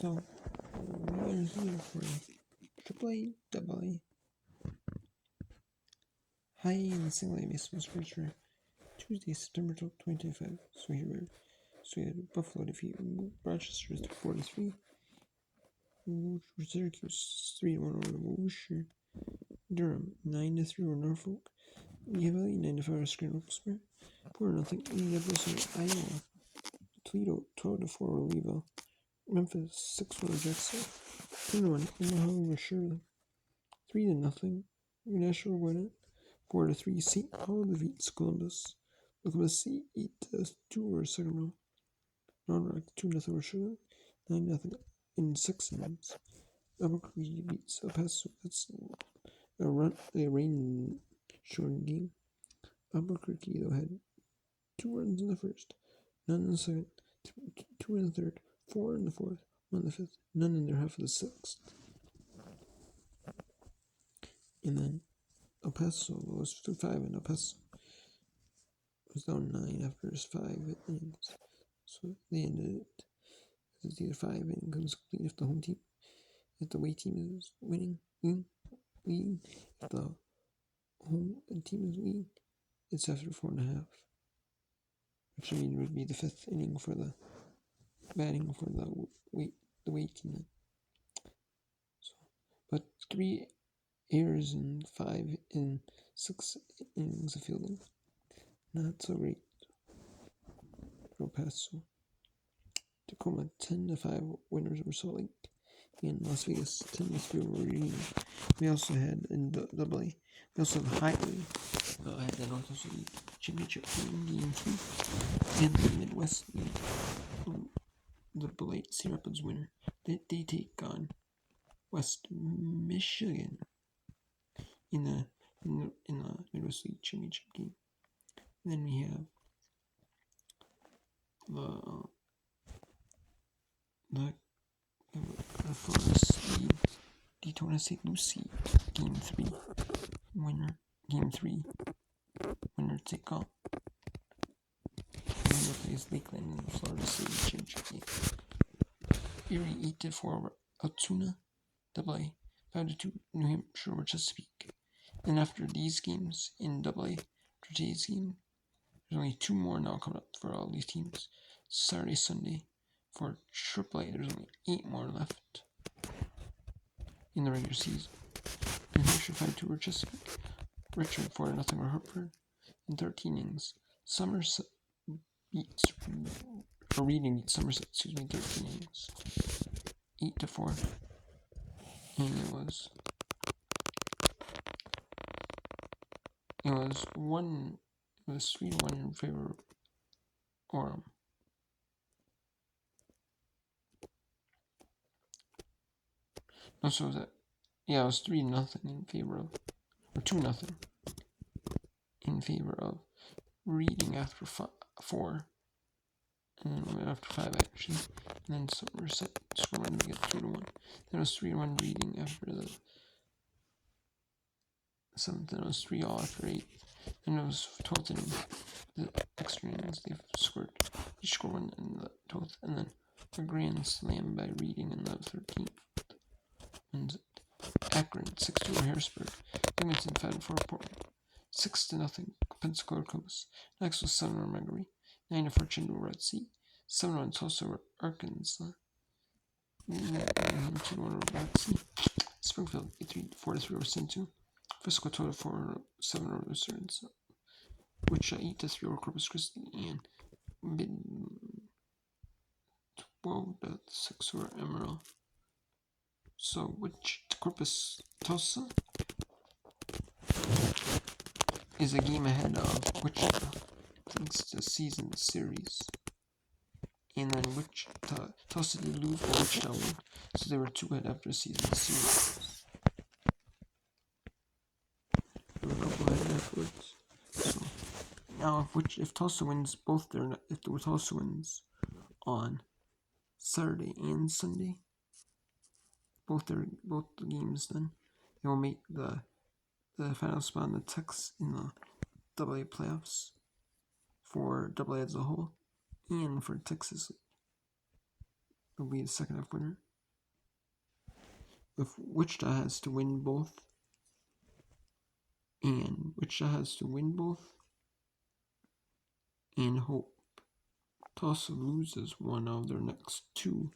So, winners for Triple A, Double A, High A, and Single A baseball sports for Tuesday, September 12th, 2025. So we had Buffalo defeat Rochester 4-3. Syracuse 3-1 over Worcester. Durham 9-3 over Norfolk. Lehigh Valley 9-5 over Scranton Wilkes-Barre. 4-0 Indianapolis over Iowa. Toledo 12-4 over Louisville. Memphis 6-1 over Jackson. 10-1 Omaha over Shirley. 3-0 Nashville won it. 4-3 St. Paul defeats Columbus. Oklahoma City 8-2 over Second Row. Round Rock 2-0 over Charlotte. 9-0 in 6 innings. Albuquerque beats El Paso. That's a rain-shortened game. Albuquerque though had 2 runs in the first, none in the second, 2 in the third, 4 in the fourth, 1 in the fifth, none in their half of the sixth. And then El Paso was 2-5, and El Paso was down 9 after his 5 innings. So they ended it. It's either 5 innings complete if the home team, if the away team is winning, if the home team is leading, it's after 4.5. Which I mean would be the 5th inning for the batting for the away team. So, but 3 errors and 5 in 6 innings of fielding. Not so great for El Paso. Tacoma 10-5 winners over Salt Lake, and Las Vegas 10-3 over Reno. We also had in Double A. We also have High A. Had the Northwest League Championship Game 3 and the Midwest League. The Blade Sea Rapids winner. They take on West Michigan in the Midwest League Championship game. And then we have the Forest League Daytona St. Lucie Game 3 winner. Game 3 winner take on. Winner plays Lakeland in the Florida State Championship game. Erie 8-4 over Altoona. Double A 5-2 New Hampshire over Chesapeake. And after these games in Double A, after today's game, there's only 2 more now coming up for all these teams. Saturday, Sunday. For Triple A, there's only 8 more left in the regular season. New Hampshire 5-2 over Chesapeake. Richmond 4-0 over Hartford. In 13 innings, Reading beats Somerset, 13 innings. 8-4. And it was 3-1 in favor of Orem. No, so was that? Yeah, it was 3-0 in favor of, or 2-0 in favor of Reading after 4, and then after 5 actually, and then Somerset scored to get 2-1. Then it was 3-1 Reading after the 7th, and it was 3-all after 8. Then it was 12th inning, the extra innings they scored. Each scored 1 in the 12th, and then a grand slam by Reading in the 13th. And Akron 6-2 over Harrisburg. Edmonton 5-4 Portland. 6-0 Pensacola Columbus. Next was 7-1 Montgomery. 9-4 Cheney Red Sea. 7-1 Tulsa over Arkansas. 2-1 over Black Sea. Springfield 4-3 over St. 2. Frisco 12-4 7 over Lucerne. Wichita 8-3 over Corpus Christi, and 12-6 over Emerald. So, Corpus Tulsa is a game ahead of Wichita, thanks to season series. And then Tulsa did lose, but Wichita won, so they were 2 ahead after season series. They were a couple ahead afterwards. So now, if Tulsa wins if Tulsa wins on Saturday and Sunday, both the games, then they will make the final spot in the Tex in the Double A playoffs for Double A as a whole, and for Texas, will be the second half winner. if Wichita has to win both, and Hope Tulsa loses one of their next 2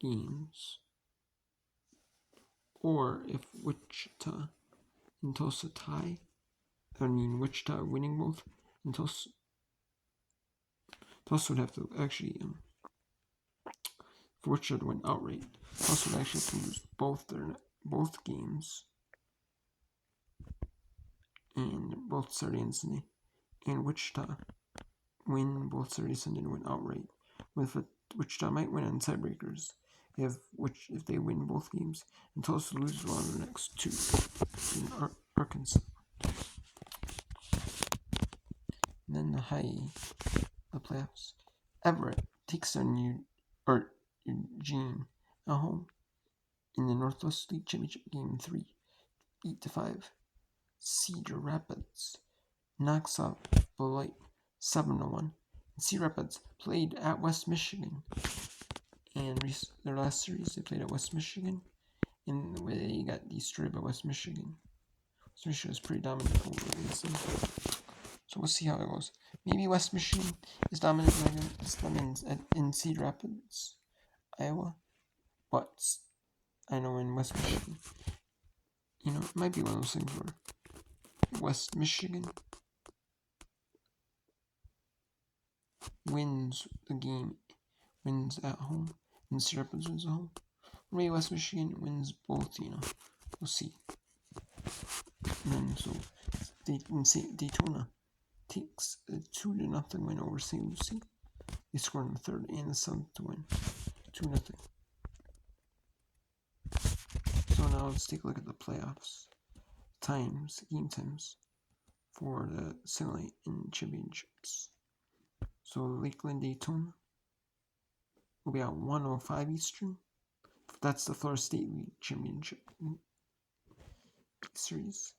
games, or if Wichita and Tulsa tie, Wichita winning both, and Tulsa would have to actually, if Wichita to win outright, Tulsa would actually have to lose both games, and both Saturday and Sunday, and Wichita win both Saturday, Sunday, and win outright. With Wichita might win on tiebreakers if they win both games, and Tulsa loses one of the next 2 in Arkansas. And then the playoffs. Everett takes on Eugene at home in the Northwest League Championship Game 3, 8-5. Cedar Rapids knocks off Beloit 7-1. Cedar Rapids played at West Michigan, and their last series they played at West Michigan, and they got destroyed by West Michigan. West Michigan was pretty dominant over against them. So we'll see how it goes. Maybe West Michigan is dominant against them in Cedar Rapids, Iowa, but I know in West Michigan, it might be one of those things where West Michigan wins the game, wins at home, and Cedar Rapids wins at home. Or maybe West Michigan wins both, we'll see. And then, so Daytona takes a 2-0 win over St. Lucie. They scored in the 3rd and the 7th to win 2-0. So now let's take a look at the playoffs. Game times for the Sunlight and Championships. So Lakeland Daytona will be at 1:05 Eastern. That's the Florida State League Championship Series,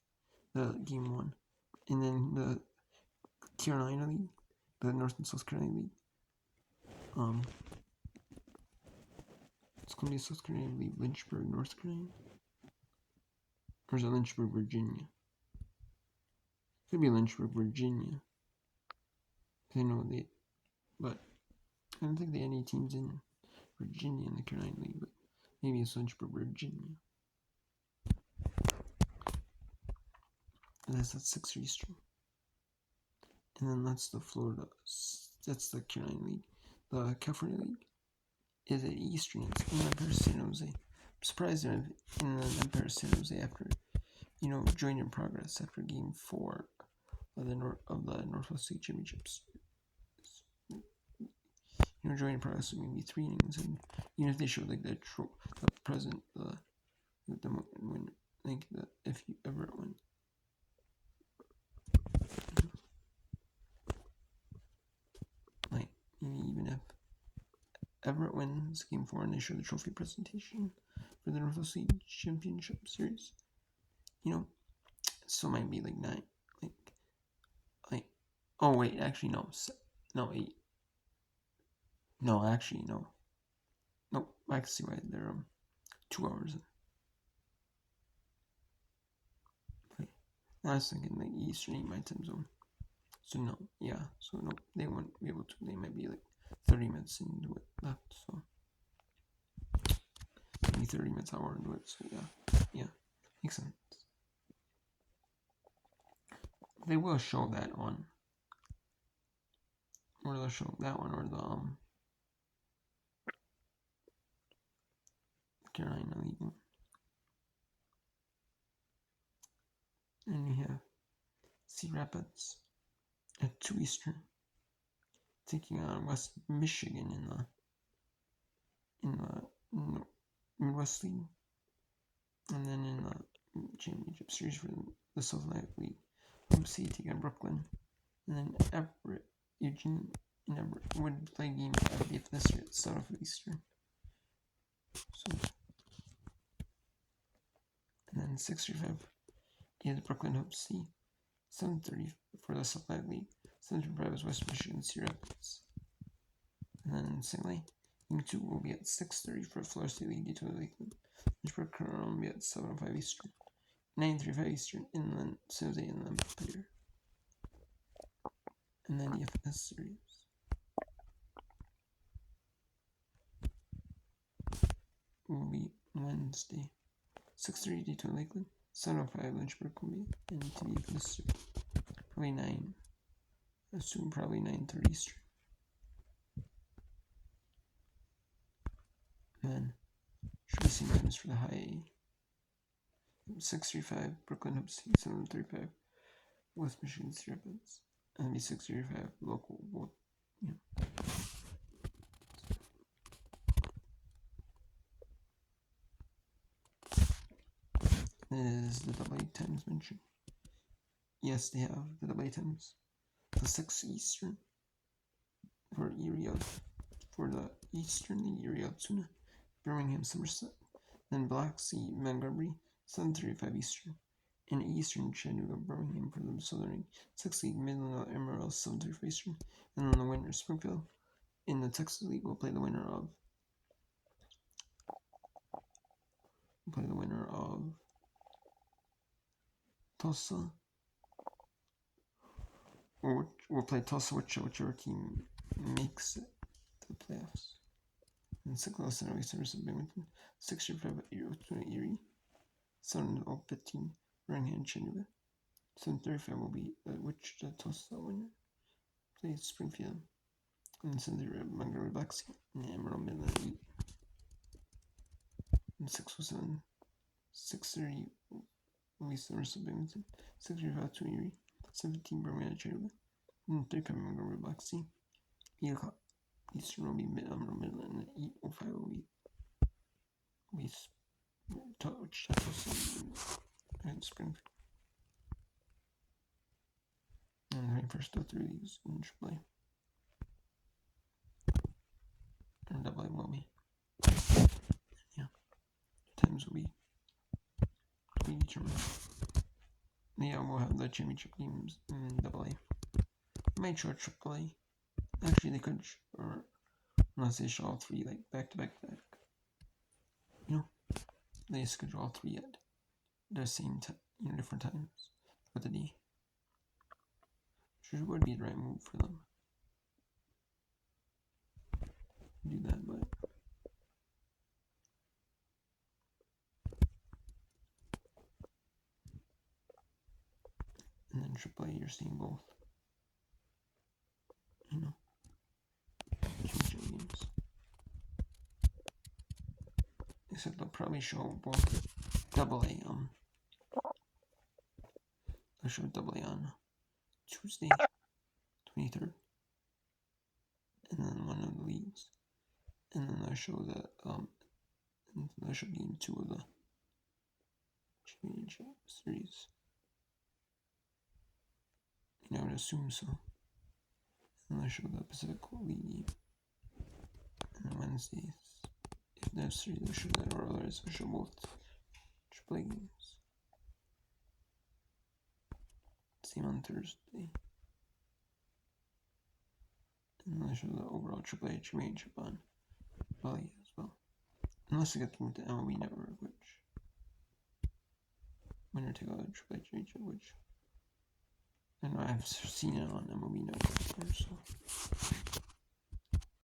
the Game 1. And then the Carolina League, the North and South Carolina League. It's going to be South Carolina League, Lynchburg, North Carolina. Or is it Lynchburg, Virginia? Could be Lynchburg, Virginia. But I don't think they had any teams in Virginia in the Carolina League, but maybe it's Lynchburg, Virginia. And that's at 6 Eastern. And then that's the Carolina League. The California League is at Eastern. It's in Empire San Jose. I'm surprised they're in the Empire San Jose after, joining progress after Game 4 of the Northwest League Championships. Joining progress would maybe 3 innings, and even if they showed like the present, when if you ever win. Like, maybe even if Everett wins Game 4 and they show the trophy presentation for the Northwest League Championship Series, still might be like 9. Oh wait, actually no, 8. No, actually no. Nope, I can see why they're 2 hours. Okay. I was thinking like Eastern 8 my time zone. So no, yeah. So no, they won't be able to. They might be like 30 minutes into it left. So maybe 30 minutes hour into it. So yeah, makes sense. They will show that one, or they'll show that one, or the Carolina League one. And we have Cedar Rapids at 2 Eastern, taking on West Michigan in the Midwest League, and then in the championship series for the South Atlantic League, UC taking on Brooklyn, and then Everett, Eugene, and Everett would play game 5 if this year at South Eastern. So, and then 6:35 is Brooklyn Hope C. 7:30 for the South Atlantic League. 7:35 is West Michigan Cedar Rapids. And then secondly, Game 2 will be at 6:30 for Florida State League D2 Lakeland. Lynchburg Colonel will be at 7:05 Eastern. 9:35 Eastern, Inland, San Jose Inland player. And then EFS series. Will be Wednesday. 6:30 D2 Lakeland. 7:05 Lynchburg will be NTV this series. Probably 9. I assume probably 9:30 Eastern. And then should be seen times for the high A. 6:35 Brooklyn Hub C. 7:35 West Michigan Cedar Rapids. And be 6:35 local. Both, Is the double A times mentioned? Yes, they have the double A times. The 6 Eastern for the Eastern League Erie Altoona, Birmingham Somerset, then Black Sea Montgomery, 7:35 Eastern, and Eastern Chattanooga Birmingham for the Southern League. 6 League Midland Emerald, 7:35 Eastern, and then the winner Springfield. In the Texas League will play the winner of Tulsa, or we'll play Tulsa, whichever team makes it to the playoffs. And 6 Center versus Binghamton, 6:35 Erie, 7:15 Birmingham Chattanooga, 7:35 will be Wichita Tulsa winner. Plays Springfield, and 7:30 Montgomery Black Sea, and Emerald Midland 8. And 6:07, 6:30 will be Somerset Binghamton, 6:35 to Erie, 7:15 Birmingham Chattanooga, and 3:05 Montgomery Black Sea. 8 o'clock Eastern will be Emerald Midland, and 8:05 will be Wichita Tulsa and Springfield. And the first of 3 leagues in AAA. And AA will be. Times will be determined. Yeah, we'll have the championship games in AA. I might show AAA. Actually, they could, or unless they show all 3 like back to back. They schedule all 3 at the same time, different times with the D. Sure would be the right move for them. Do that, but and then AAA, you're seeing both. Championship games. Except they'll probably show both AA. They'll show AA on Tuesday, 23rd, and then one of the leagues, and then they'll show game 2 of the championship series. I would assume so. And they'll show the Pacific League game. And then Wednesdays, if necessary, they'll show that, or otherwise they'll show both AAA games. Same on Thursday. And they'll show the overall AAA championship on Bali as well. Unless they get to move to MLB Network, which winner take all AAA championship, which I know I've seen it on MLB Network before, so